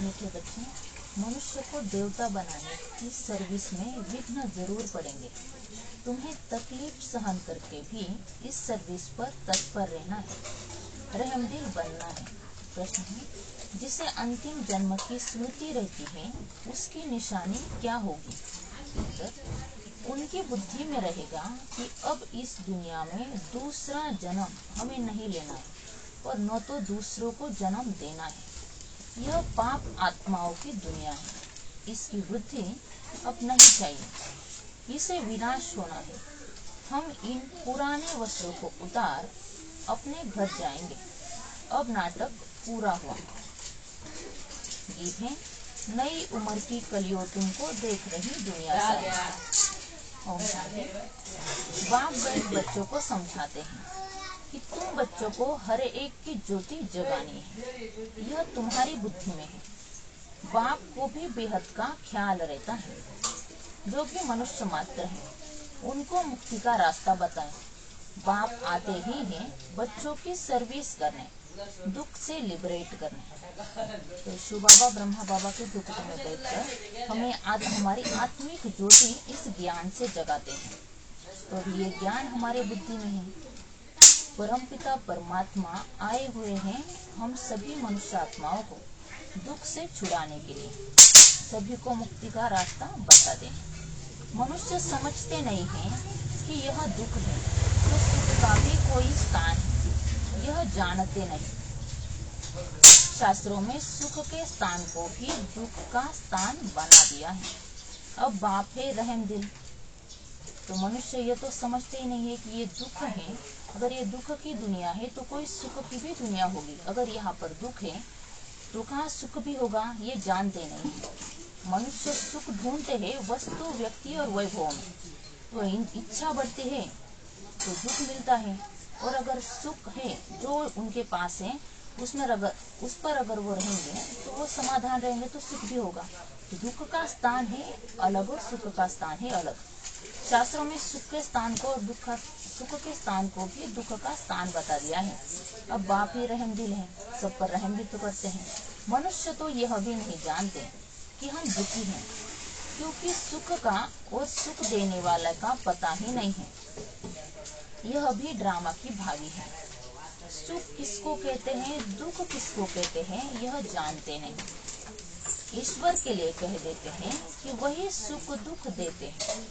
मीठे बच्चे, मनुष्य को देवता बनाने की सर्विस में विघ्न जरूर पड़ेंगे। तुम्हें तकलीफ सहन करके भी इस सर्विस पर तत्पर रहना है, रहमदिल बनना है। प्रश्न है, जिसे अंतिम जन्म की स्मृति रहती है उसकी निशानी क्या होगी? उत्तर, उनकी बुद्धि में रहेगा कि अब इस दुनिया में दूसरा जन्म हमें नहीं लेना है और न तो दूसरों को जन्म देना है। यह पाप आत्माओं की दुनिया है, इसकी वृद्धि अब नहीं चाहिए, इसे विनाश होना है। हम इन पुराने वस्त्रों को उतार अपने घर जाएंगे। अब नाटक पूरा हुआ। गीत है, नई उम्र की कलियों तुमको देख रही दुनिया सारी। ओम शांति। बाप बच्चों को समझाते हैं कि तुम बच्चों को हर एक की ज्योति जगानी है, यह तुम्हारी बुद्धि में है। बाप को भी बेहद का ख्याल रहता है। जो भी मनुष्य मात्र है उनको मुक्ति का रास्ता बताएं। बाप आते ही हैं बच्चों की सर्विस करने, दुख से लिबरेट करने। तो शिव बाबा ब्रह्मा बाबा के दुख में बैठकर हमें हमारी आत्मिक ज्योति इस ज्ञान से जगाते हैं। तो ये ज्ञान हमारे बुद्धि में है। परमपिता परमात्मा आए हुए हैं हम सभी मनुष्य आत्माओं को दुख से छुड़ाने के लिए, सभी को मुक्ति का रास्ता बता दें। मनुष्य समझते नहीं हैं कि यह दुख है तो सुख का भी कोई स्थान है, यह जानते नहीं। शास्त्रों में सुख के स्थान को भी दुख का स्थान बना दिया है। अब बाप है रहमदिल, तो मनुष्य ये तो समझते ही नहीं है कि ये दुख है। अगर ये दुख की दुनिया है तो कोई सुख की भी दुनिया होगी। अगर यहाँ पर दुख है तो कहाँ सुख भी होगा, ये जानते नहीं है। मनुष्य सुख ढूंढते हैं वस्तु, व्यक्ति और वैभव में। तो इच्छा बढ़ती है तो दुख मिलता है, और अगर सुख है जो उनके पास है उसमें उस पर अगर वो रहेंगे तो वो समाधान रहेंगे तो सुख भी होगा। तो दुख का स्थान है अलग और सुख का स्थान है अलग। शास्त्रों में सुख के स्थान को और सुख के स्थान को भी दुख का स्थान बता दिया है। अब बाप ही रहमदिल है, सब पर रहम भी तो करते हैं। मनुष्य तो यह भी नहीं जानते कि हम दुखी हैं, क्योंकि सुख का और सुख देने वाला का पता ही नहीं है। यह भी ड्रामा की भागी है। सुख किसको कहते हैं, दुख किसको कहते हैं, यह जानते नहीं। ईश्वर के लिए कह देते हैं कि वही सुख दुख देते हैं,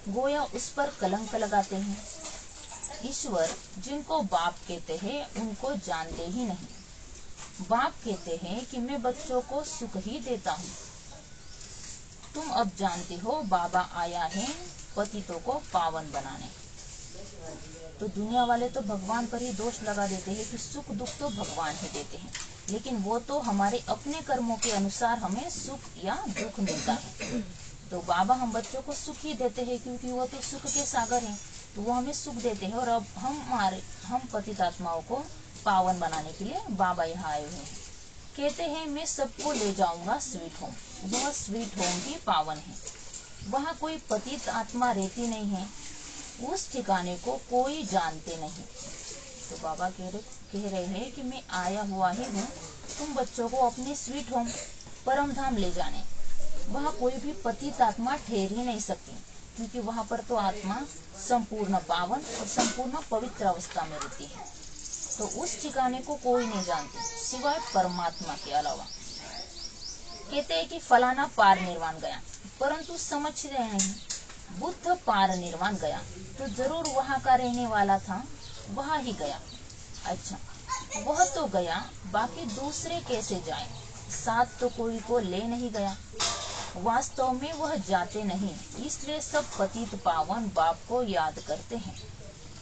गोया उस पर कलंक लगाते हैं। ईश्वर जिनको बाप कहते हैं उनको जानते ही नहीं। बाप कहते हैं कि मैं बच्चों को सुख ही देता हूँ। तुम अब जानते हो बाबा आया है पतितों को पावन बनाने। तो दुनिया वाले तो भगवान पर ही दोष लगा देते हैं कि सुख दुख तो भगवान ही देते हैं, लेकिन वो तो हमारे अपने कर्मों के अनुसार हमें सुख या दुख मिलता है। तो बाबा हम बच्चों को सुख ही देते हैं क्योंकि वो तो सुख के सागर हैं, तो वो हमें सुख देते हैं। और अब हम पतित आत्माओं को पावन बनाने के लिए बाबा यहाँ आए हुए हैं। कहते हैं मैं सबको ले जाऊंगा स्वीट होम। वह स्वीट होम भी पावन है, वहाँ कोई पतित आत्मा रहती नहीं है, उस ठिकाने को कोई जानते नहीं। तो बाबा कह रहे हैं कि मैं आया हुआ ही हूँ तुम बच्चों को अपने स्वीट होम परम धाम ले जाने। वहाँ कोई भी पतित आत्मा ठहर ही नहीं सकती, क्योंकि वहाँ पर तो आत्मा संपूर्ण पावन और संपूर्ण पवित्र अवस्था में रहती है। तो उस ठिकाने को कोई नहीं जानते सिवाय परमात्मा के अलावा। कहते हैं कि फलाना पार निर्वाण गया, परंतु समझ रहे नहीं। बुद्ध पार निर्वाण गया तो जरूर वहाँ का रहने वाला था, वहाँ ही गया। अच्छा, वह तो गया, बाकी दूसरे कैसे जाए? साथ तो कोई को ले नहीं गया। वास्तव में वह जाते नहीं, इसलिए सब पतित पावन बाप को याद करते हैं।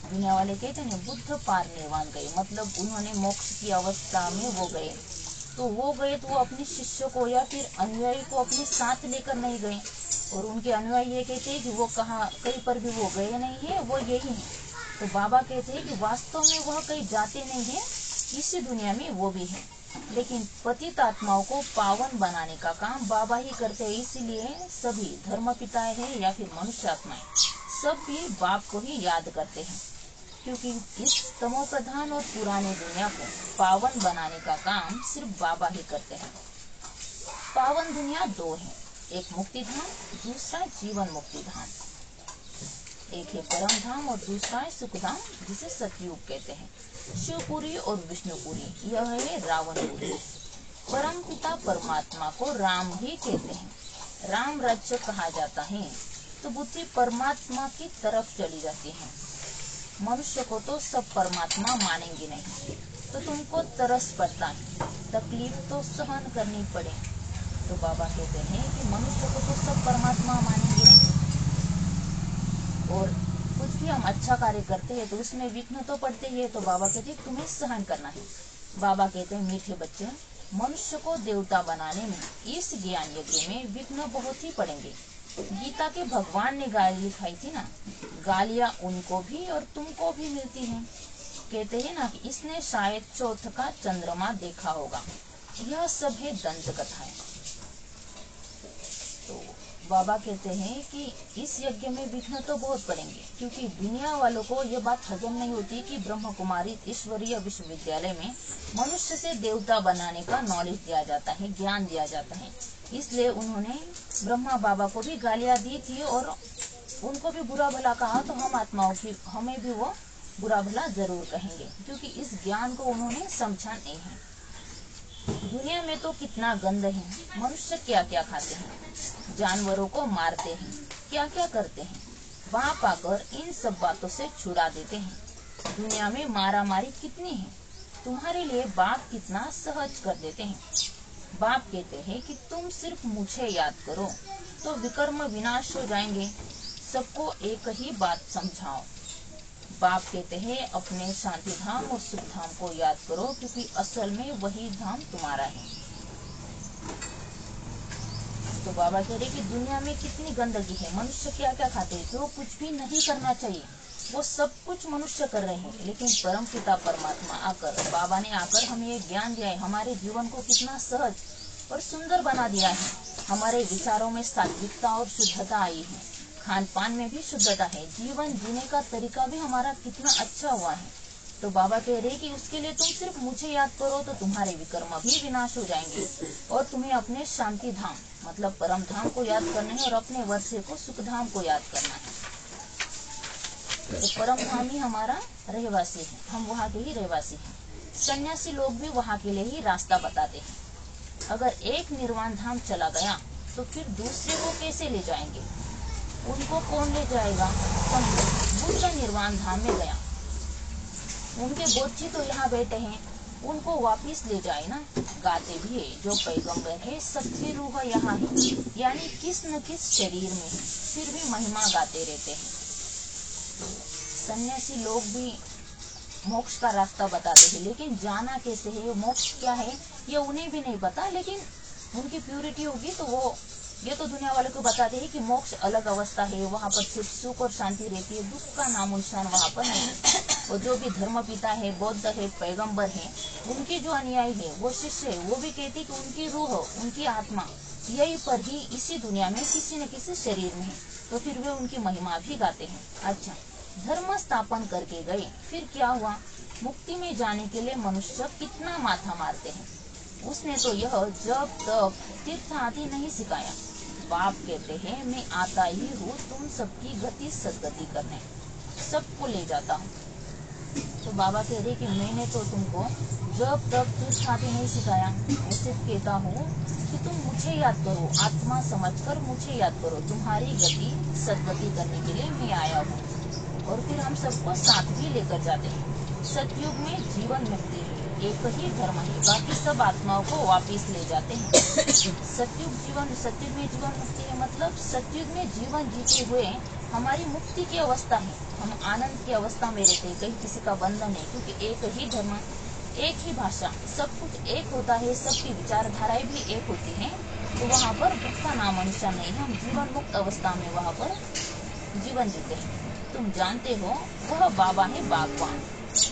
दुनिया वाले कहते हैं बुद्ध पार निर्वाण गए, मतलब उन्होंने मोक्ष की अवस्था में वो गए। तो वो गए तो वो अपने शिष्य को या फिर अनुयायी को अपने साथ लेकर नहीं गए, और उनके अनुयायी ये कहते हैं कि वो कहीं पर भी वो गए नहीं है, वो यही है। तो बाबा कहते हैं कि वास्तव में वह कहीं जाते नहीं है, इसी दुनिया में वो भी है, लेकिन पतित आत्माओं को पावन बनाने का काम बाबा ही करते हैं। इसीलिए सभी धर्म पिताएं हैं या फिर मनुष्य आत्माएं सब भी बाप को ही याद करते हैं, क्योंकि इस तमो प्रधान और पुराने दुनिया को पावन बनाने का काम सिर्फ बाबा ही करते हैं। पावन दुनिया दो है, एक मुक्ति धाम, दूसरा जीवन मुक्ति धाम। एक है परम धाम और दूसरा है सुख धाम, जिसे सतयुग कहते हैं। शिवपुरी और विष्णुपुरी, यह है रावणपुरी। परम पिता परमात्मा को राम भी कहते हैं। राम राज्य कहा जाता है तो बुद्धि परमात्मा की तरफ चली जाती है। मनुष्य को तो सब परमात्मा मानेंगे नहीं, तो तुमको तरस पड़ता है, तकलीफ तो सहन करनी पड़े। तो बाबा कहते हैं कि मनुष्य को तो सब परमात्मा मानेंगे नहीं, और कुछ भी हम अच्छा कार्य करते हैं तो उसमें विघ्न तो पड़ते ही है। तो बाबा कहते हैं तुम्हें सहन करना है। बाबा कहते हैं मीठे बच्चे, मनुष्य को देवता बनाने में, इस ज्ञान यज्ञ में विघ्न बहुत ही पड़ेंगे। गीता के भगवान ने गाली खाई थी ना, गालियां उनको भी और तुमको भी मिलती हैं। कहते हैं ना कि इसने शायद चौथ का चंद्रमा देखा होगा। यह सब है दंत कथाएं। तो बाबा कहते हैं कि इस यज्ञ में विघ्न तो बहुत पड़ेंगे, क्योंकि दुनिया वालों को यह बात हजम नहीं होती कि ब्रह्म कुमारी ईश्वरीय विश्वविद्यालय में मनुष्य से देवता बनाने का नॉलेज दिया जाता है, ज्ञान दिया जाता है। इसलिए उन्होंने ब्रह्मा बाबा को भी गालियां दी थी और उनको भी बुरा भला कहा। तो हम आत्माओं की हमें भी वो बुरा भला जरूर कहेंगे, क्योंकि इस ज्ञान को उन्होंने समझा नहीं है। दुनिया में तो कितना गंद है, मनुष्य क्या क्या खाते हैं, जानवरों को मारते हैं, क्या क्या करते हैं। बाप आकर इन सब बातों से छुड़ा देते हैं। दुनिया में मारा मारी कितनी है, तुम्हारे लिए बाप कितना सहज कर देते हैं। बाप कहते हैं कि तुम सिर्फ मुझे याद करो तो विकर्म विनाश हो जाएंगे। सबको एक ही बात समझाओ। बाप कहते हैं अपने शांति धाम और सुख धाम को याद करो, क्योंकि असल में वही धाम तुम्हारा है। तो बाबा कह रहे कि दुनिया में कितनी गंदगी है, मनुष्य क्या क्या खाते हैं, जो कुछ भी नहीं करना चाहिए वो सब कुछ मनुष्य कर रहे हैं। लेकिन परम पिता परमात्मा आकर, बाबा ने आकर हमें ये ज्ञान दिया है, हमारे जीवन को कितना सहज और सुंदर बना दिया है। हमारे विचारों में सात्विकता और शुद्धता आई है, खान पान में भी शुद्धता है, जीवन जीने का तरीका भी हमारा कितना अच्छा हुआ है। तो बाबा कह रहे कि उसके लिए तुम सिर्फ मुझे याद करो तो तुम्हारे विकर्म भी विनाश हो जाएंगे, और तुम्हें अपने शांति धाम मतलब परम धाम को याद करना है और अपने वर्षे को सुख धाम को याद करना है। तो परम धाम ही हमारा रहवासी है, हम वहाँ के ही रहवासी हैं। सन्यासी लोग भी वहाँ के लिए ही रास्ता बताते हैं। अगर एक निर्वाण धाम चला गया तो फिर दूसरे को कैसे ले जाएंगे, उनको कौन ले जाएगा। बुद्ध निर्वाण धाम में गया, उनके बोझी तो यहाँ बैठे हैं, उनको वापिस ले जाए ना। गाते भी है जो पैगंबर है सबकी रूह यहाँ है, यानी किस न किस शरीर में है, फिर भी महिमा गाते रहते हैं। सन्यासी लोग भी मोक्ष का रास्ता बताते हैं, लेकिन जाना कैसे है, मोक्ष क्या है, ये उन्हें भी नहीं पता। लेकिन उनकी प्यूरिटी होगी तो वो ये तो दुनिया वाले को बताते हैं कि मोक्ष अलग अवस्था है, वहाँ पर सिर्फ सुख और शांति रहती है, दुख का नामो निशान वहाँ पर नहीं है। और जो भी धर्म पिता है, बौद्ध है, पैगंबर है, उनके जो अनुयायी है, वो शिष्य है, वो भी कहते कि उनकी रूह, उनकी आत्मा यही पर ही इसी दुनिया में किसी न किसी शरीर में है, तो फिर वे उनकी महिमा भी गाते हैं। अच्छा, धर्म स्थापन करके गए, फिर क्या हुआ। मुक्ति में जाने के लिए मनुष्य कितना माथा मारते हैं। उसने तो यह जब तक तीर्थ आदि नहीं सिखाया। बाप कहते हैं मैं आता ही हूँ तुम सबकी गति सदगति करने, सबको ले जाता हूँ। तो बाबा कह रहे कि मैंने तो तुमको जब तक तीर्थ आदि नहीं सिखाया, मैं सिर्फ कहता हूँ कि तुम मुझे याद करो, आत्मा समझकर मुझे याद करो, तुम्हारी गति सदगति करने के लिए मैं आया हूँ। और फिर हम सबको साथ भी लेकर जाते हैं। सतयुग में जीवन मुक्ति है, एक ही धर्म है, बाकी सब आत्माओं को वापिस ले जाते हैं। सतयुग में जीवन मुक्ति है, मतलब सतयुग में जीवन जीते हुए हमारी मुक्ति की अवस्था है, हम आनंद की अवस्था में रहते हैं, कहीं किसी का बंधन नहीं, क्योंकि एक ही धर्म, एक ही भाषा, सब कुछ एक होता है, सबकी विचारधाराएं भी एक होती हैं। तो वहाँ पर दुख का नाम निशान नहीं है, हम जीवन मुक्त अवस्था में वहाँ पर जीवन जीते हैं। तुम जानते हो वह बाबा है बागवान,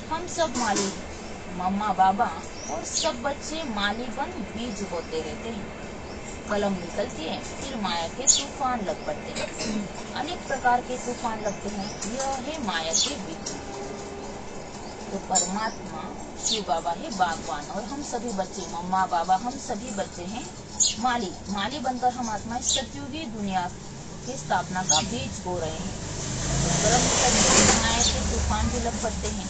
हम सब माली हैं, मम्मा बाबा और सब बच्चे माली बन बीज बोते रहते हैं। कलम निकलती है, फिर माया के तूफान लग पड़ते हैं, अनेक प्रकार के तूफान लगते हैं, यह है माया के बीज। तो परमात्मा शिव बाबा है बागवान, और हम सभी बच्चे, मम्मा बाबा हम सभी बच्चे हैं माली बनकर हम आत्मा सतयुगी दुनिया की स्थापना का बीज बो रहे हैं। माया के तूफान भी लग पड़ते हैं।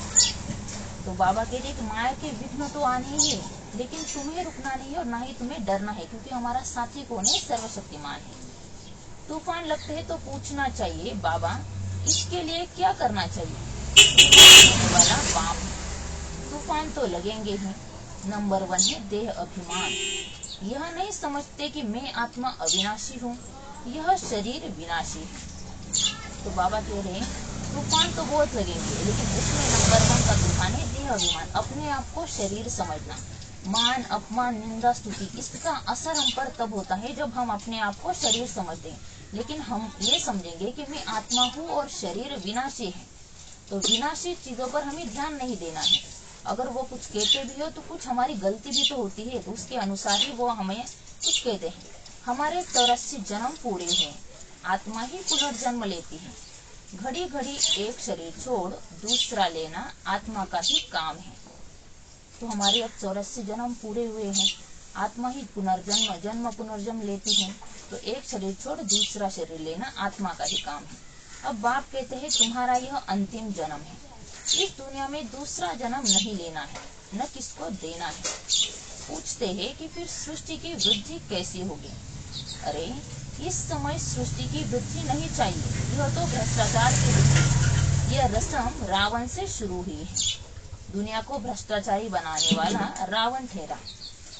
तो बाबा कहते हैं कि माया के विघ्न तो आने ही है, लेकिन तुम्हें रुकना नहीं है और ना ही तुम्हें डरना है, क्योंकि हमारा साथी कौन है? सर्वशक्तिमान है। तूफान लगते हैं तो पूछना चाहिए, बाबा इसके लिए क्या करना चाहिए? वाला पाप। तूफान तो लगेंगे ही। नंबर 1 है देह अभिमान। यह नहीं समझते कि मैं आत्मा अविनाशी हूँ, यह शरीर विनाशी है। तो बाबा कह रहे हैं तूफान तो बहुत लगेंगे, लेकिन उसमें नंबर 1 का तूफान है देह अभिमान, अपने आप को शरीर समझना। मान, अपमान, निंदा, स्तुति, इसका असर हम पर तब होता है जब हम अपने आप को शरीर समझते हैं। लेकिन हम ये समझेंगे कि मैं आत्मा हूँ और शरीर विनाशी है, तो विनाशी चीजों पर हमें ध्यान नहीं देना है। अगर वो कुछ कहते भी हो तो कुछ हमारी गलती भी तो होती है, तो उसके अनुसार ही वो हमें कुछ कहते हैं। हमारे 84 जन्म पूरे हैं, आत्मा ही पुनर्जन्म लेती है। घड़ी घड़ी एक शरीर छोड़ दूसरा लेना आत्मा का ही काम है। तो हमारे अब 84 जन्म पूरे हुए हैं, आत्मा ही जन्म पुनर्जन्म लेती है। तो एक शरीर छोड़ दूसरा शरीर लेना आत्मा का ही काम है। अब बाप कहते हैं तुम्हारा यह अंतिम जन्म है, इस दुनिया में दूसरा जन्म नहीं लेना है, न किसको देना है। पूछते हैं कि फिर सृष्टि की वृद्धि कैसी होगी? अरे इस समय सृष्टि की वृद्धि नहीं चाहिए, यह तो भ्रष्टाचार की वृद्धि। यह रस्म रावण से शुरू हुई है। दुनिया को भ्रष्टाचारी बनाने वाला रावण ठहरा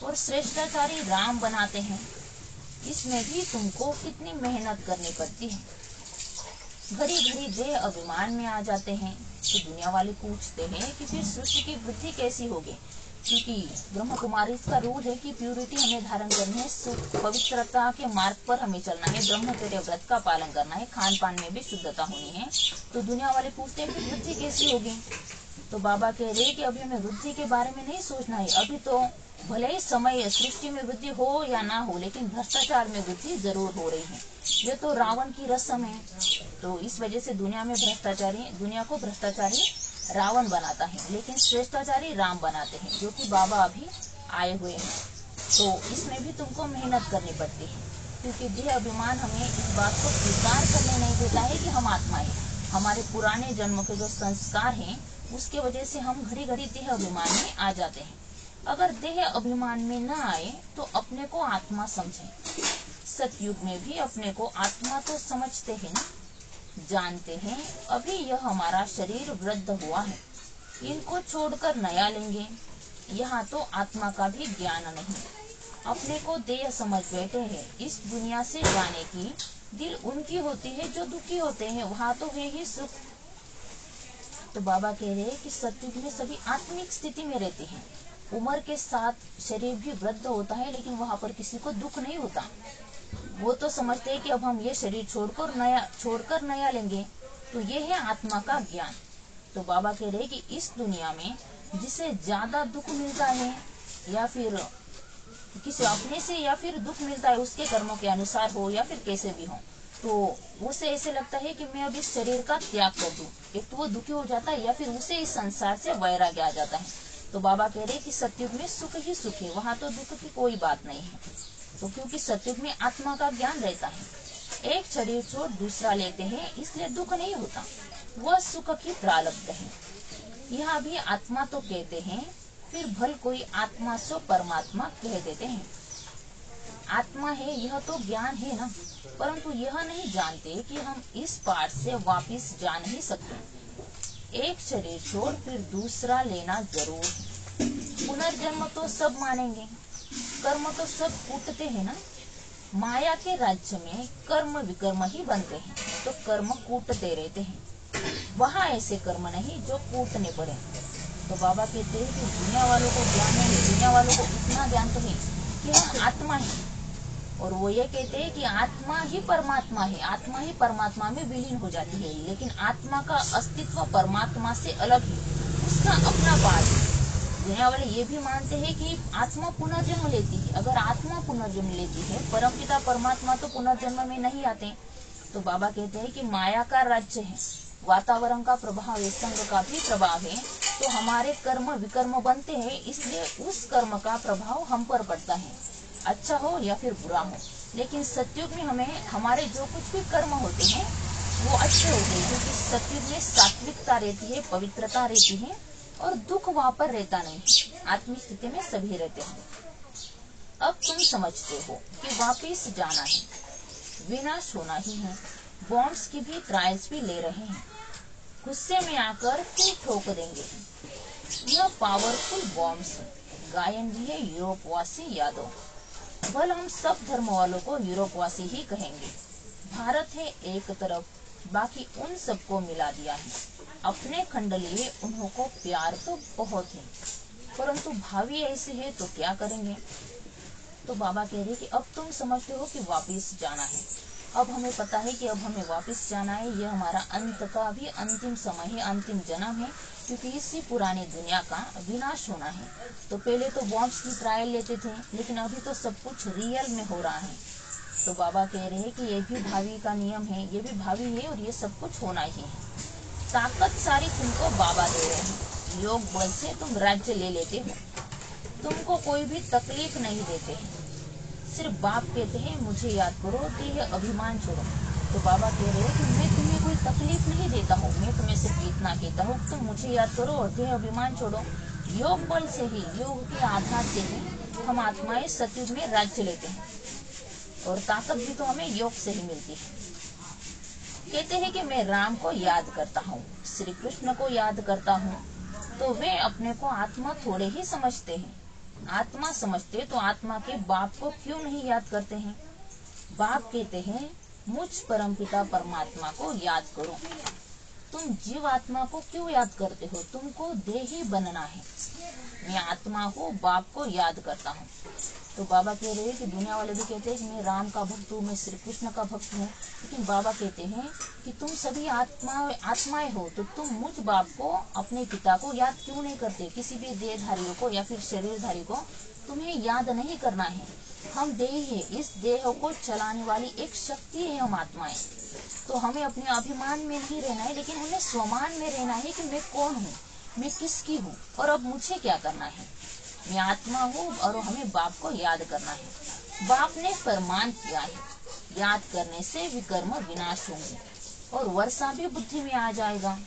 और श्रेष्ठाचारी राम बनाते हैं। इसमें भी तुमको कितनी मेहनत करनी पड़ती है। घड़ी घड़ी देह अभिमान में आ जाते हैं। तो दुनिया वाले पूछते हैं कि फिर सृष्टि की वृद्धि कैसी होगी? क्योंकि ब्रह्म कुमारी का रूल है कि प्यूरिटी हमें धारण करनी है, पवित्रता के मार्ग पर हमें चलना है, ब्रह्मचर्य व्रत का पालन करना है, खान पान में भी शुद्धता होनी है। तो दुनिया वाले पूछते हैं कि वृद्धि कैसी होगी? तो बाबा कह रहे हैं कि अभी हमें वृद्धि के बारे में नहीं सोचना है। अभी तो भले ही समय सृष्टि में वृद्धि हो या ना हो, लेकिन भ्रष्टाचार में वृद्धि जरूर हो रही है। ये तो रावण की रस्म है। तो इस वजह से दुनिया को भ्रष्टाचारी रावण बनाता है, लेकिन श्रेष्ठाचारी राम बनाते हैं, जो कि बाबा अभी आए हुए हैं। तो इसमें भी तुमको मेहनत करनी पड़ती है, क्योंकि देह अभिमान हमें इस बात को स्वीकार करने नहीं देता है कि हम आत्मा है। हमारे पुराने जन्म के जो संस्कार हैं, उसके वजह से हम घड़ी घड़ी देह अभिमान में आ जाते हैं। अगर देह अभिमान में न आए तो अपने को आत्मा समझें। सतयुग में भी अपने को आत्मा तो समझते हैं ना, जानते हैं अभी यह हमारा शरीर वृद्ध हुआ है, इनको छोड़कर नया लेंगे। यहाँ तो आत्मा का भी ज्ञान नहीं, अपने को देह समझ बैठे हैं। इस दुनिया से जाने की दिल उनकी होती है जो दुखी होते हैं, वहाँ तो है ही सुख। तो बाबा कह रहे हैं कि सतयुग में सभी आत्मिक स्थिति में रहते हैं। उम्र के साथ शरीर भी वृद्ध होता है, लेकिन वहाँ पर किसी को दुख नहीं होता। वो तो समझते हैं कि अब हम ये शरीर छोड़कर नया लेंगे। तो ये है आत्मा का ज्ञान। तो बाबा कह रहे हैं कि इस दुनिया में जिसे ज्यादा दुख मिलता है, या फिर किसी अपने से या फिर दुख मिलता है, उसके कर्मों के अनुसार हो या फिर कैसे भी हो, तो उसे ऐसे लगता है कि मैं अब इस शरीर का त्याग कर दूं। एक तो वो दुखी हो जाता है, या फिर उसे इस संसार से वैराग्य आ जाता है। तो बाबा कह रहे हैं कि सतयुग में सुख ही सुख है, वहाँ तो दुख की कोई बात नहीं है। तो क्योंकि सतयुग में आत्मा का ज्ञान रहता है। एक शरीर छोड़ दूसरा लेते हैं, इसलिए दुख नहीं होता, वह सुख की प्रारब्ध है। यहाँ भी आत्मा तो कहते हैं, फिर भल कोई आत्मा सो परमात्मा कह देते हैं। आत्मा है यह तो ज्ञान है ना, परंतु यह नहीं जानते कि हम इस पार से वापिस जा नहीं सकते। एक शरीर छोड़ फिर दूसरा लेना जरूर है। पुनर्जन्म तो सब मानेंगे, कर्म तो सब कूटते हैं ना। माया के राज्य में कर्म विकर्म ही बनते हैं, तो कर्म कूटते रहते हैं। वहाँ ऐसे कर्म नहीं जो कूटने पड़े। तो बाबा कहते हैं कि दुनिया वालों को ज्ञान है, दुनिया वालों को इतना ज्ञान तो है कि हम आत्मा है, और वो ये कहते हैं कि आत्मा ही परमात्मा है, आत्मा ही परमात्मा में विलीन हो जाती है। लेकिन आत्मा का अस्तित्व परमात्मा से अलग है, उसका अपना पार्ट है। दुनिया वाले ये भी मानते हैं कि आत्मा पुनर्जन्म लेती है। अगर आत्मा पुनर्जन्म लेती है, परमपिता परमात्मा तो पुनर्जन्म में नहीं आते। तो बाबा कहते हैं कि माया का राज्य है, वातावरण का प्रभाव है, संग का भी प्रभाव है। तो हमारे कर्म विकर्म बनते हैं, इसलिए उस कर्म का प्रभाव हम पर पड़ता है। अच्छा हो या फिर बुरा हो, लेकिन सतयुग में हमें हमारे जो कुछ भी कर्म होते हैं वो अच्छे होते हैं, क्योंकि सतयुग में सात्विकता रहती है, पवित्रता रहती है और दुख वहां पर रहता नहीं है। आत्मिक स्थिति में सभी रहते हैं। अब तुम समझते हो कि वापिस जाना है, विनाश होना ही है। बॉम्ब्स की भी ट्रायल्स भी ले रहे हैं, गुस्से में आकर फिर ठोक देंगे। यह पावरफुल बॉम्ब्स है। गायन भी है यूरोपवासी यादव। बल हम सब धर्म वालों को यूरोपवासी ही कहेंगे। भारत है एक तरफ, बाकी उन सबको मिला दिया है। अपने खंड लिए उन्हों को प्यार तो बहुत है, परंतु भावी ऐसे है तो क्या करेंगे। तो बाबा कह रहे कि अब तुम समझते हो कि वापिस जाना है। अब हमें पता है कि अब हमें वापिस जाना है। यह हमारा अंत का भी अंतिम समय है, अंतिम जन्म है, क्योंकि इसी पुरानी दुनिया का विनाश होना है। तो पहले तो बॉम्ब्स की ट्रायल लेते थे, लेकिन अभी तो सब कुछ रियल में हो रहा है। तो बाबा कह रहे हैं कि ये भी भावी का नियम है, ये भी भावी है और ये सब कुछ होना ही है। ताकत सारी तुमको बाबा दे रहे हैं। योग बल से तुम राज्य ले लेते हो, तुमको कोई भी तकलीफ नहीं देते हैं। सिर्फ बाप कहते हैं मुझे याद करो, देह अभिमान छोड़ो। तो बाबा कह रहे हैं कि मैं तुम्हें कोई तकलीफ नहीं देता हूँ, मैं तुम्हें सिर्फ इतना कहता हूँ तुम मुझे याद करो और देह अभिमान छोड़ो। योग बल से ही, योग के आधार से ही हम आत्माएं सतयुग में राज्य लेते हैं, और ताकत भी तो हमें योग से ही मिलती है। कहते हैं कि मैं राम को याद करता हूँ, श्री कृष्ण को याद करता हूँ, तो वे अपने को आत्मा थोड़े ही समझते हैं। आत्मा समझते तो आत्मा के बाप को क्यों नहीं याद करते हैं। बाप कहते हैं मुझ परमपिता परमात्मा को याद करो। तुम जीव आत्मा को क्यों याद करते हो, तुमको देही बनना है। मैं आत्मा हूँ, बाप को याद करता हूँ। तो बाबा कह रहे हैं कि दुनिया वाले भी कहते हैं कि मैं राम का भक्त हूँ, मैं श्री कृष्ण का भक्त हूँ, लेकिन बाबा कहते हैं कि तुम सभी आत्माएं हो, तो तुम मुझ बाप को, अपने पिता को याद क्यों नहीं करते। किसी भी देहधारियों को या फिर शरीरधारी को तुम्हें याद नहीं करना है। हम देह है, इस देह को चलाने वाली एक शक्ति है हम आत्माएं। तो हमें अपने अभिमान में नहीं रहना है, लेकिन उन्हें स्वमान में रहना है कि मैं कौन हूँ, मैं किसकी हूँ और अब मुझे क्या करना है। मैं आत्मा हूँ और हमें बाप को याद करना है। बाप ने फरमान किया है, याद करने से विकर्म विनाश होंगे और वर्षा भी बुद्धि में आ जाएगा।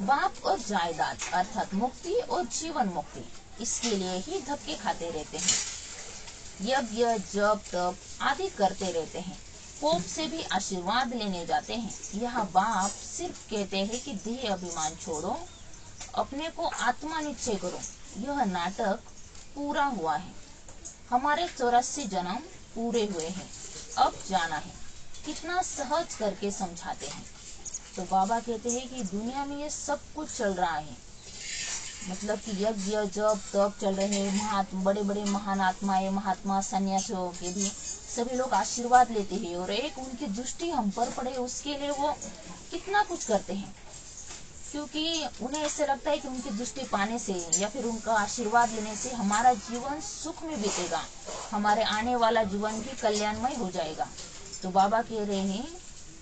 बाप और जायदाद अर्थात मुक्ति और जीवन मुक्ति, इसके लिए ही धक्के खाते रहते हैं, यज्ञ जप तप आदि करते रहते हैं, पोप से भी आशीर्वाद लेने जाते हैं। यह बाप सिर्फ कहते हैं कि देह अभिमान छोड़ो, अपने को आत्मा निश्चय करो। यह नाटक पूरा हुआ है, हमारे 84 जन्म पूरे हुए हैं, अब जाना है। कितना सहज करके समझाते हैं। तो बाबा कहते हैं कि दुनिया में ये सब कुछ चल रहा है, मतलब कि यज्ञ जप तप चल रहे हैं। बड़े बड़े महान आत्माएं, महात्मा सन्यासियों के भी सभी लोग आशीर्वाद लेते हैं, और एक उनकी दृष्टि हम पर पड़े उसके लिए वो कितना कुछ करते हैं, क्योंकि उन्हें ऐसे लगता है कि उनकी दृष्टि पाने से या फिर उनका आशीर्वाद लेने से हमारा जीवन सुख में बीतेगा, हमारे आने वाला जीवन भी कल्याणमय हो जाएगा। तो बाबा कह रहे हैं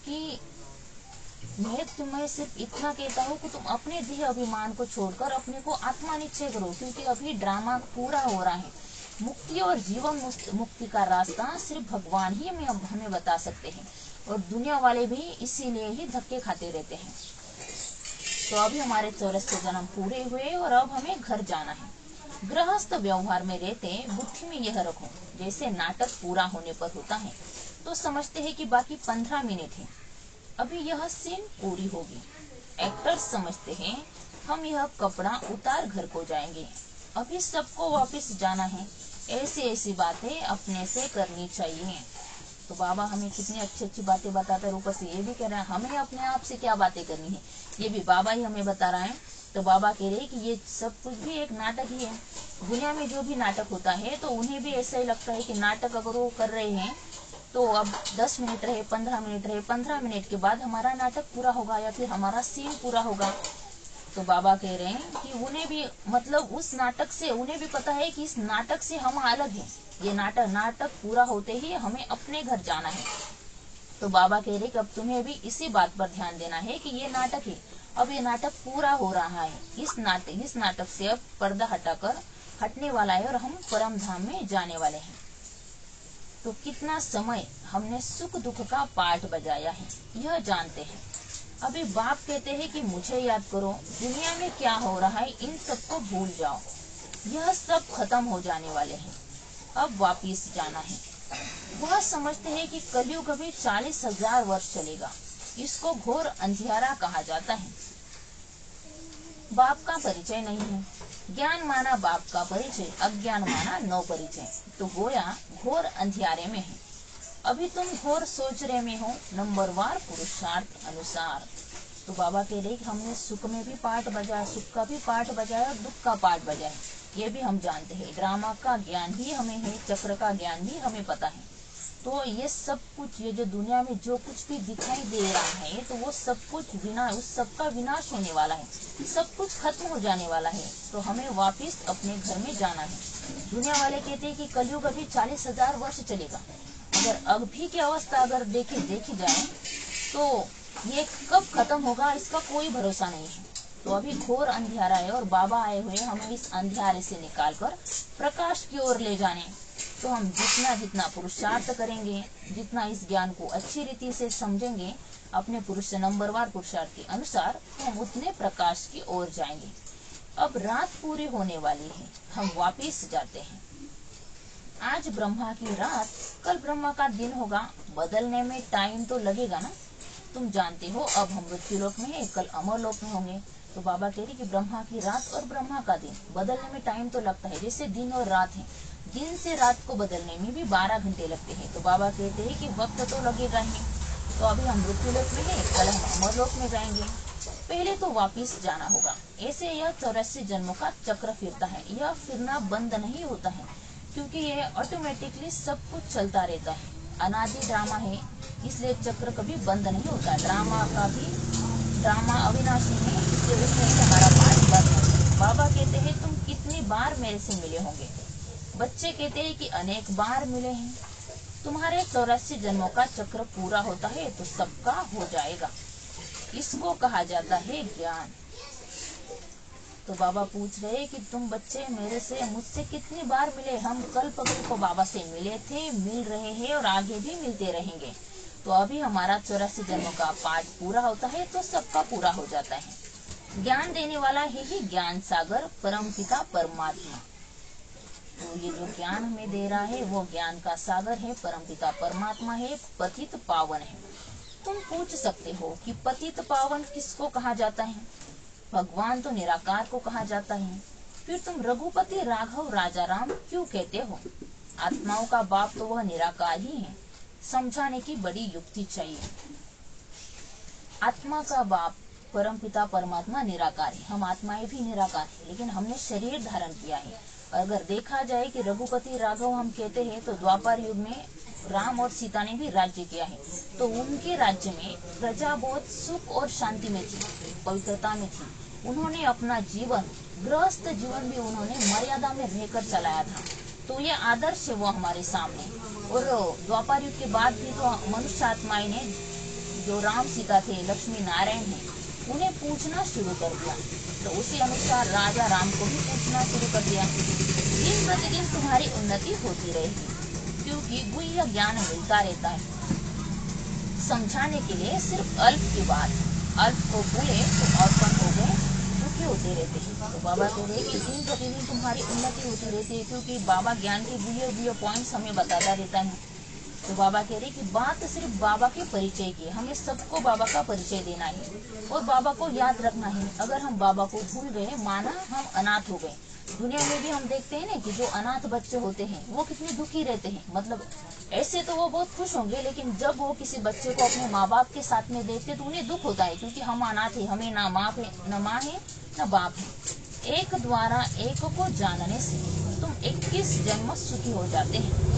कि मैं तुम्हें सिर्फ इतना कहता हूँ कि तुम अपने देह अभिमान को छोड़कर अपने को आत्मा निश्चय करो, क्योंकि अभी ड्रामा पूरा हो रहा है। मुक्ति और जीवन मुक्ति का रास्ता सिर्फ भगवान ही हमें बता सकते हैं, और दुनिया वाले भी इसीलिए ही धक्के खाते रहते हैं। तो अभी हमारे 84 जन्म पूरे हुए और अब हमें घर जाना है। गृहस्थ व्यवहार में रहते बुद्धि में यह रखो, जैसे नाटक पूरा होने पर होता है तो समझते हैं कि बाकी 15 मिनट है, अभी यह सीन पूरी होगी। एक्टर्स समझते हैं हम यह कपड़ा उतार घर को जाएंगे, अभी सबको वापस जाना है। ऐसी ऐसी बातें अपने से करनी चाहिए। तो बाबा हमें कितनी अच्छी अच्छी बातें बताते हैं, ऊपर से ये भी कह रहे हैं हमें अपने आप से क्या बातें करनी है, ये भी बाबा ही हमें बता रहा है। तो बाबा कह रहे हैं कि ये सब कुछ भी एक नाटक ही है। दुनिया में जो भी नाटक होता है तो उन्हें भी ऐसा ही लगता है कि नाटक अगर वो कर रहे हैं तो अब 10 मिनट रहे, 15 मिनट रहे, 15 मिनट के बाद हमारा नाटक पूरा होगा या फिर हमारा सीन पूरा होगा। तो बाबा कह रहे हैं कि उन्हें भी, मतलब उस नाटक से उन्हें भी पता है कि इस नाटक से हम अलग हैं। ये नाटक पूरा होते ही हमें अपने घर जाना है। तो बाबा कह रहे कि अब तुम्हें भी इसी बात पर ध्यान देना है कि ये नाटक है, अब ये नाटक पूरा हो रहा है। इस नाटक से अब पर्दा हटाकर हटने वाला है और हम परम धाम में जाने वाले हैं। तो कितना समय हमने सुख दुख का पाठ बजाया है, यह जानते हैं। अभी बाप कहते हैं कि मुझे याद करो, दुनिया में क्या हो रहा है इन सबको भूल जाओ, यह सब खत्म हो जाने वाले हैं, अब वापिस जाना है। वह समझते हैं कि कलयुग अभी 40,000 वर्ष चलेगा, इसको घोर अंधियारा कहा जाता है। बाप का परिचय नहीं है, ज्ञान माना बाप का परिचय, अज्ञान माना नो परिचय, तो गोया घोर अंधियारे में है। अभी तुम घोर सोच रहे में हो नंबरवार पुरुषार्थ अनुसार। तो बाबा कह रहे कि हमने सुख में भी पाठ बजाया, सुख का भी पाठ बजाया और दुख का पाठ बजाया, ये भी हम जानते हैं। ड्रामा का ज्ञान भी हमें है, चक्र का ज्ञान भी हमें पता है। तो ये सब कुछ, ये जो दुनिया में जो कुछ भी दिखाई दे रहा है, तो वो सब कुछ उस सब का विनाश होने वाला है, सब कुछ खत्म हो जाने वाला है। तो हमें वापिस अपने घर में जाना है। दुनिया वाले कहते हैं कि कलयुग अभी 40,000 वर्ष चलेगा। अगर अभी की अवस्था अगर देखी जाए तो ये कब खत्म होगा इसका कोई भरोसा नहीं है। तो अभी घोर अंधियारा है और बाबा आए हुए हमें इस अंधियारे से निकालकर प्रकाश की ओर ले जाने। तो हम जितना पुरुषार्थ करेंगे, जितना इस ज्ञान को अच्छी रीति से समझेंगे अपने नंबरवार पुरुषार्थ के अनुसार, तो हम उतने प्रकाश की ओर जाएंगे। अब रात पूरी होने वाली है, हम वापिस जाते हैं। आज ब्रह्मा की रात, कल ब्रह्मा का दिन होगा, बदलने में टाइम तो लगेगा ना। तुम जानते हो अब हम मृत्यु लोक में है, कल अमर लोक में होंगे। तो बाबा कह रही कि ब्रह्मा की रात और ब्रह्मा का दिन बदलने में टाइम तो लगता है, जैसे दिन और रात है, दिन से रात को बदलने में भी 12 घंटे लगते हैं। तो बाबा कहते हैं कि वक्त तो लगेगा ही। तो अभी हम मृत्यु लोक में है, कल हम अमर लोक में जाएंगे, पहले तो वापिस जाना होगा। ऐसे यह 84 जन्मों का चक्र फिरता है, यह फिरना बंद नहीं होता है, क्योंकि यह ऑटोमेटिकली सब कुछ चलता रहता है। अनादि ड्रामा है, इसलिए चक्र कभी बंद नहीं होता। ड्रामा अविनाशी है, इसलिए उसमें से हमारा पाठ बंद है। बाबा कहते हैं तुम कितनी बार मेरे से मिले होंगे। बच्चे कहते हैं कि अनेक बार मिले हैं। तुम्हारे 84 जन्मों का चक्र पूरा होता है तो सबका हो जाएगा, इसको कहा जाता है ज्ञान। तो बाबा पूछ रहे कि तुम बच्चे मुझसे कितनी बार मिले। हम कल को बाबा से मिले थे, मिल रहे हैं और आगे भी मिलते रहेंगे। तो अभी हमारा 84 जन्मों का पाठ पूरा होता है तो सबका पूरा हो जाता है। ज्ञान देने वाला है ही ज्ञान सागर परमपिता परमात्मा। तो ये जो ज्ञान हमें दे रहा है वो ज्ञान का सागर है, परमपिता परमात्मा है, पतित पावन है। तुम पूछ सकते हो कि पतित पावन किसको कहा जाता है? भगवान तो निराकार को कहा जाता है, फिर तुम रघुपति राघव राजा राम क्यों कहते हो? आत्माओं का बाप तो वह निराकार ही है, समझाने की बड़ी युक्ति चाहिए। आत्मा का बाप परमपिता परमात्मा निराकार है, हम आत्माएं भी निराकार है, लेकिन हमने शरीर धारण किया है। अगर देखा जाए कि रघुपति राघव हम कहते हैं तो द्वापर युग में राम और सीता ने भी राज्य किया है, तो उनके राज्य में प्रजा बहुत सुख और शांति में थी, पवित्रता में थी। उन्होंने अपना जीवन, गृहस्थ जीवन भी उन्होंने मर्यादा में रहकर चलाया था। तो ये आदर्श है वो हमारे सामने। और द्वापर युग के बाद भी तो मनुष्य आत्माएं ने, जो राम सीता थे, लक्ष्मी नारायण है, उन्हें पूछना शुरू कर दिया। तो उसी अनुसार राजा राम को भी पूछना शुरू कर दिया। दिन प्रतिदिन तुम्हारी उन्नति होती रहेगी, क्योंकि गुह्य ज्ञान मिलता रहता है। समझाने के लिए सिर्फ अल्प की बात, अल्प को भूले तो अर्पण हो गए, दुखी होते रहते हैं। तो बाबा कह रहे कि दिन प्रतिदिन तुम्हारी उन्नति होती रहती है, क्योंकि बाबा ज्ञान के गुह्य पॉइंट्स हमें बताता रहता है। तो बाबा कह रहे कि बात सिर्फ बाबा के परिचय की, हमें सबको बाबा का परिचय देना है और बाबा को याद रखना है। अगर हम बाबा को भूल गए, माना हम अनाथ हो गए। दुनिया में भी हम देखते हैं ना कि जो अनाथ बच्चे होते हैं वो कितने दुखी रहते हैं। मतलब ऐसे तो वो बहुत खुश होंगे, लेकिन जब वो किसी बच्चे को अपने माँ बाप के साथ में देखते तो उन्हें दुख होता है, क्योंकि हम अनाथ है, हमें ना माँ है, न माँ है, न बाप है। एक द्वारा एक को जानने से तुम 21 जन्म सुखी हो जाते हैं।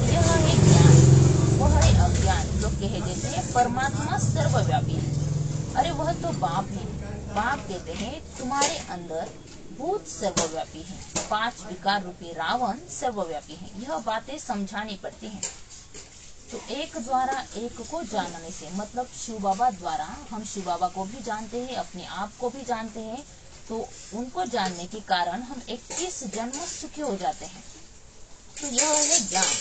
यह है ज्ञान, वह है अज्ञान, जो कह देते हैं परमात्मा सर्वव्यापी है। अरे वह तो बाप है। बाप कहते हैं तुम्हारे अंदर भूत सर्वव्यापी है, 5 विकार रूपी रावण सर्वव्यापी है। यह बातें समझानी पड़ती हैं। तो एक द्वारा एक को जानने से मतलब शिव बाबा द्वारा हम शिव बाबा को भी जानते हैं, अपने आप को भी जानते हैं, तो उनको जानने के कारण हम 21 जन्म सुखी हो जाते हैं। तो यह है ज्ञान।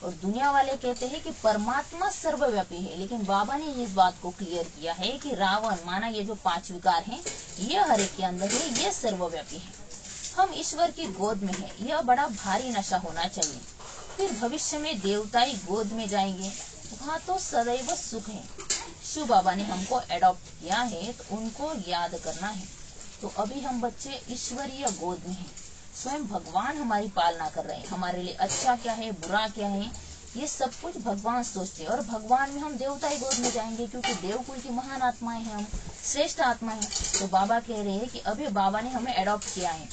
और दुनिया वाले कहते हैं कि परमात्मा सर्वव्यापी है, लेकिन बाबा ने इस बात को क्लियर किया है कि रावण माना ये जो 5 विकार हैं, ये हर एक के अंदर है, ये सर्वव्यापी है। हम ईश्वर की गोद में है, यह बड़ा भारी नशा होना चाहिए। फिर भविष्य में देवताई गोद में जाएंगे, वहाँ तो सदैव सुख है। शिव बाबा ने हमको एडॉप्ट किया है, तो उनको याद करना है। तो अभी हम बच्चे ईश्वरीय गोद में हैं, स्वयं भगवान हमारी पालना कर रहे हैं। हमारे लिए अच्छा क्या है, बुरा क्या है, ये सब कुछ भगवान सोचते हैं। और भगवान में हम देवताई गोद में जाएंगे, क्योंकि देवकुल की महान आत्माएं हैं, हम श्रेष्ठ आत्मा है। तो बाबा कह रहे हैं कि अभी बाबा ने हमें एडॉप्ट किया है,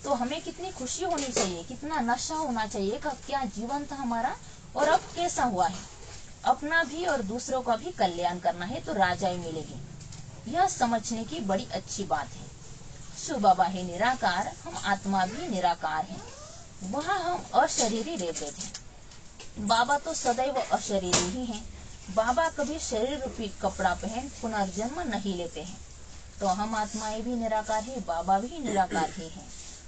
तो हमें कितनी खुशी होनी चाहिए, कितना नशा होना चाहिए, क्या जीवन था हमारा और अब कैसा हुआ है। अपना भी और दूसरों का भी कल्याण करना है, तो राजाई मिलेगी। यह समझने की बड़ी अच्छी बात है। शिव बाबा है निराकार, हम आत्मा भी निराकार हैं। वहाँ हम अशरीरी रहते थे, बाबा तो सदैव अशरीरी ही हैं। बाबा कभी शरीर रूपी कपड़ा पहन पुनर्जन्म नहीं लेते हैं। तो हम आत्माएं भी निराकार है, बाबा भी निराकार ही है।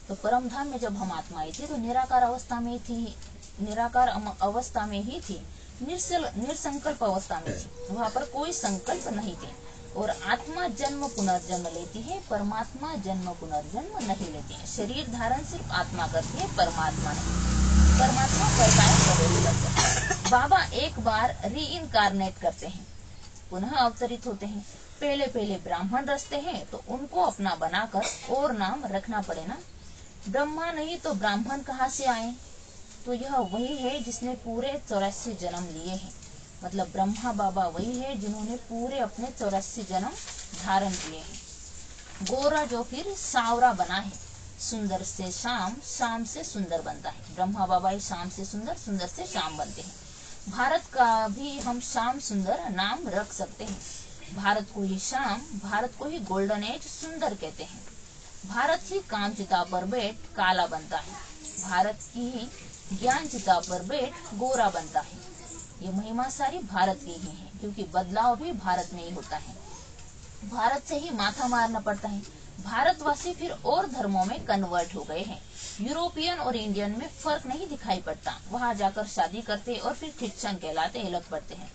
तो परम धाम में जब हम आत्माएं थे तो निराकार अवस्था में थी, निराकार अवस्था में ही थी, निरसंकल्प अवस्था में थी। वहाँ पर कोई संकल्प नहीं थे। और आत्मा जन्म पुनर्जन्म लेती है, परमात्मा जन्म पुनर्जन्म नहीं लेती है। शरीर धारण सिर्फ आत्मा करती है, परमात्मा नहीं। परमात्मा परकाय प्रवेश करते हैं। बाबा एक बार री इनकारनेट करते हैं, पुनः अवतरित होते हैं। पहले पहले ब्राह्मण रचते हैं, तो उनको अपना बनाकर और नाम रखना पड़े ना। ब्रह्मा नहीं तो ब्राह्मण कहाँ से आए। तो यह वही है जिसने पूरे 84 जन्म लिए हैं। मतलब ब्रह्मा बाबा वही है जिन्होंने पूरे अपने 84 जन्म धारण किए हैं। गोरा जो फिर सावरा बना है, सुंदर से शाम, शाम से सुंदर बनता है। ब्रह्मा बाबा ही शाम से सुंदर, सुंदर से शाम बनते हैं। भारत का भी हम श्याम सुंदर नाम रख सकते हैं। भारत को ही श्याम, भारत को ही गोल्डन एज सुंदर कहते हैं। भारत ही काम चिता पर बैठ काला बनता है, भारत की ही ज्ञान चिता पर बैठ गोरा बनता है। ये महिमा सारी भारत की ही है, क्योंकि बदलाव भी भारत में ही होता है। भारत से ही माथा मारना पड़ता है। भारतवासी फिर और धर्मों में कन्वर्ट हो गए हैं। यूरोपियन और इंडियन में फर्क नहीं दिखाई पड़ता। वहाँ जाकर शादी करते और फिर क्रिश्चियन कहलाते अलग पड़ते हैं।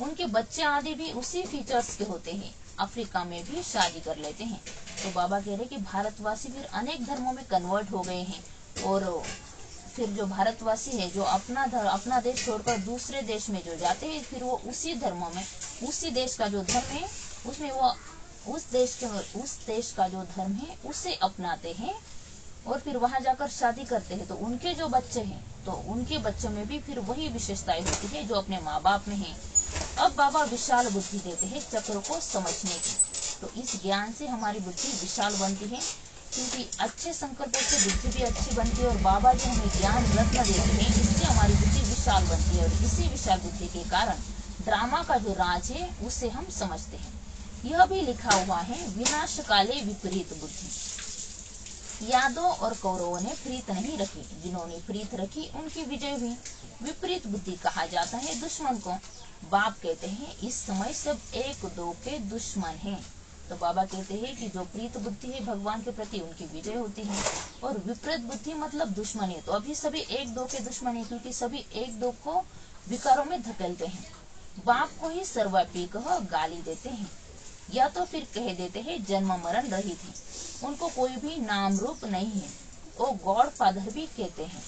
उनके बच्चे आदि भी उसी फीचर्स के होते हैं। अफ्रीका में भी शादी कर लेते हैं। तो बाबा कह रहे कि भारतवासी फिर अनेक धर्मों में कन्वर्ट हो गए हैं। और फिर जो भारतवासी है, जो अपना देश छोड़कर दूसरे देश में जो जाते हैं, फिर वो उसी धर्मों में, उसी देश का जो धर्म है उसमें वो उस देश का जो धर्म है उसे अपनाते हैं। और फिर वहां जाकर शादी करते हैं। तो उनके जो बच्चे हैं, तो उनके बच्चों में भी फिर वही विशेषताएं होती है जो अपने माँ बाप में है। अब बाबा विशाल बुद्धि देते हैं चक्र को समझने की। तो इस ज्ञान से हमारी बुद्धि विशाल बनती है, क्योंकि अच्छे संकल्पों से बुद्धि भी अच्छी बनती है। और बाबा जो हमें ज्ञान रत्न देते हैं, इससे हमारी बुद्धि विशाल बनती है। और इसी विशाल बुद्धि के कारण ड्रामा का जो राज है उसे हम समझते हैं। यह भी लिखा हुआ है, विनाश काले विपरीत बुद्धि। यादवों और कौरवों ने प्रीत नहीं रखी, जिन्होंने प्रीत रखी उनकी विजय हुई। विपरीत बुद्धि कहा जाता है दुश्मन को। बाप कहते हैं इस समय सब एक दो के दुश्मन हैं। तो बाबा कहते हैं कि जो प्रीत बुद्धि है भगवान के प्रति, उनकी विजय होती है। और विपरीत बुद्धि मतलब दुश्मन है। तो अभी सभी एक दो के दुश्मन है, क्योंकि सभी एक दो को विकारों में धकेलते हैं। बाप को ही सर्वव्यापी कह गाली देते हैं, या तो फिर कह देते हैं जन्म मरण रहित है, उनको कोई भी नाम रूप नहीं है। वो गॉड फादर भी कहते हैं।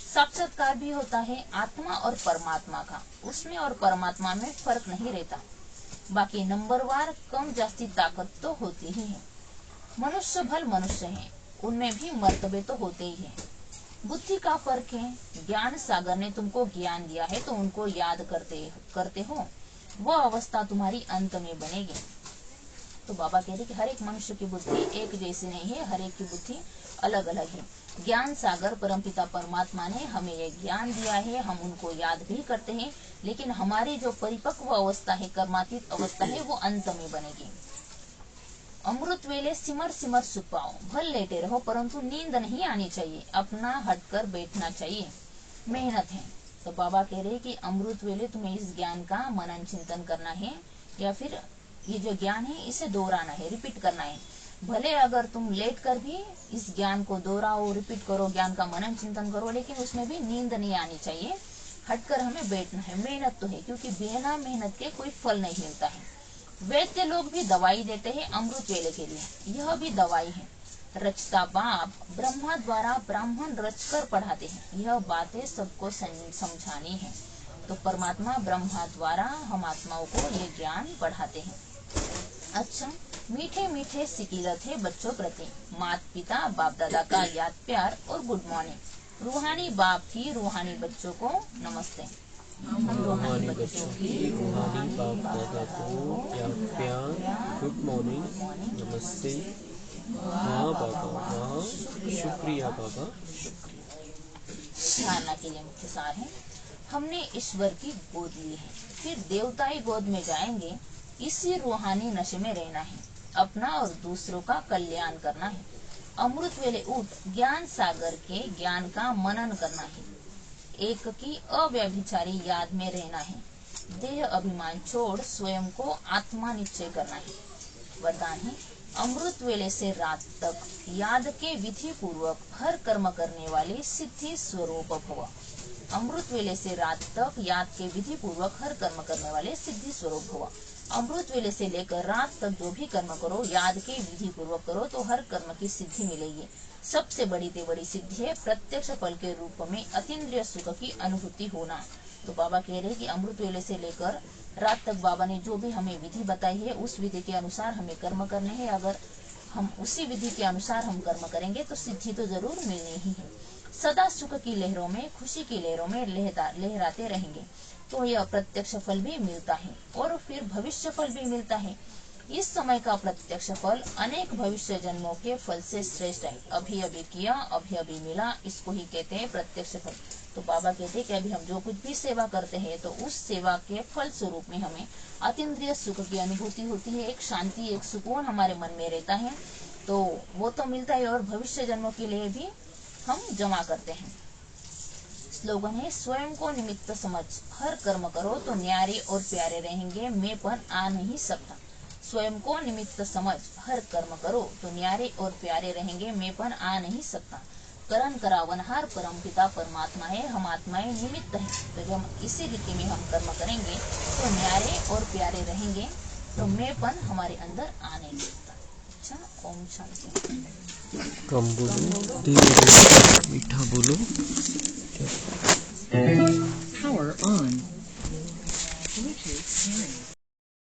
साक्षात्कार भी होता है आत्मा और परमात्मा का, उसमें और परमात्मा में फर्क नहीं रहता। बाकी नंबरवार कम जास्ती ताकत तो होती ही है। मनुष्य भल मनुष्य है, उनमें भी मर्तबे तो होते ही हैं। बुद्धि का फर्क है। ज्ञान सागर ने तुमको ज्ञान दिया है, तो उनको याद करते हो, वो अवस्था तुम्हारी अंत में बनेगी। तो बाबा कह रहे कि हर एक मनुष्य की बुद्धि एक जैसी नहीं है, हर एक की बुद्धि अलग अलग है। ज्ञान सागर परमपिता परमात्मा ने हमें ये ज्ञान दिया है, हम उनको याद भी करते हैं, लेकिन हमारी जो परिपक्व अवस्था है, कर्मातीत अवस्था है, वो अंत में बनेगी। अमृत वेले सिमर सिमर सुख पाओ, भल लेटे रहो परंतु नींद नहीं आनी चाहिए, अपना हटकर बैठना चाहिए, मेहनत है। तो बाबा कह रहे कि अमृत वेले तुम्हें इस ज्ञान का मनन चिंतन करना है, या फिर ये जो ज्ञान है इसे दोहराना है, रिपीट करना है। भले अगर तुम लेट कर भी इस ज्ञान को दोहराओ, रिपीट करो, ज्ञान का मनन चिंतन करो, लेकिन उसमें भी नींद नहीं आनी चाहिए। हटकर हमें बैठना है। मेहनत तो है, क्योंकि बिना मेहनत के कोई फल नहीं मिलता है। वैद्य लोग भी दवाई देते हैं अमृत वेले के लिए, यह भी दवाई है। रचता बाप ब्रह्मा द्वारा ब्राह्मण रचकर पढ़ाते हैं, यह बातें सबको समझानी है। तो परमात्मा ब्रह्मा द्वारा हम आत्माओं को ये ज्ञान पढ़ाते हैं। अच्छा, मीठे मीठे सिकीलत है बच्चों प्रति, माता पिता बाप दादा का याद प्यार और गुड मॉर्निंग। रूहानी बाप की रूहानी बच्चों को नमस्ते। हम रूहानी बच्चों की रूहानी बाप दादा को याद प्यार, गुड मॉर्निंग, नमस्ते। हाँ बाबा, हाँ शुक्रिया बाबा। धारणा के लिए मुख्य सार है, हमने ईश्वर की गोद ली है, फिर देवताई गोद में जाएंगे। इसी रूहानी नशे में रहना है, अपना और दूसरों का कल्याण करना है। अमृत वेले उठ ज्ञान सागर के ज्ञान का मनन करना है। एक की अव्यभिचारी याद में रहना है। देह अभिमान छोड़ स्वयं को आत्मा निश्चय करना है। वरदान है, अमृत वेले से रात तक याद के विधि पूर्वक हर कर्म करने वाले सिद्धि स्वरूप भव। अमृत वेले से रात तक याद के विधि पूर्वक हर कर्म करने वाले सिद्धि स्वरूप भव। अमृत वेले से लेकर रात तक जो भी कर्म करो, याद के विधि पूर्वक करो तो हर कर्म की सिद्धि मिलेगी। सबसे बड़ी से बड़ी सिद्धि है प्रत्यक्ष फल के रूप में अतीन्द्रिय सुख की अनुभूति होना। तो बाबा कह रहे हैं कि अमृत वेले से लेकर रात तक बाबा ने जो भी हमें विधि बताई है, उस विधि के अनुसार हमें कर्म करने हैं। अगर हम उसी विधि के अनुसार हम कर्म करेंगे तो सिद्धि तो जरूर मिलनी ही है। सदा सुख की लहरों में, खुशी की लहरों में लहराते रहेंगे तो यह प्रत्यक्ष फल भी मिलता है और फिर भविष्य फल भी मिलता है। इस समय का प्रत्यक्ष फल अनेक भविष्य जन्मों के फल से श्रेष्ठ है। अभी अभी किया, अभी अभी मिला, इसको ही कहते हैं प्रत्यक्ष फल। तो बाबा कहते हैं कि अभी हम जो कुछ भी सेवा करते हैं तो उस सेवा के फल स्वरूप में हमें अतीन्द्रिय सुख की अनुभूति होती है, एक शांति, एक सुकून हमारे मन में रहता है, तो वो तो मिलता है और भविष्य जन्मों के लिए भी हम जमा करते हैं। स्लोगन है, स्वयं को निमित्त समझ हर कर्म करो तो न्यारे और प्यारे रहेंगे, मैंपन आ नहीं सकता। स्वयं को निमित्त समझ हर कर्म करो तो न्यारे और प्यारे रहेंगे, मैंपन आ नहीं सकता। करण करावनहार परम पिता परमात्मा है, हम आत्माएं निमित्त है। तो जब हम इसी रीति में हम कर्म करेंगे तो न्यारे और प्यारे रहेंगे, तो मैंपन हमारे अंदर आ नहीं सकता। अच्छा, ओम शांति। कम बोलो, धीरे मीठा बोलो। Power on. Bluetooth pairing.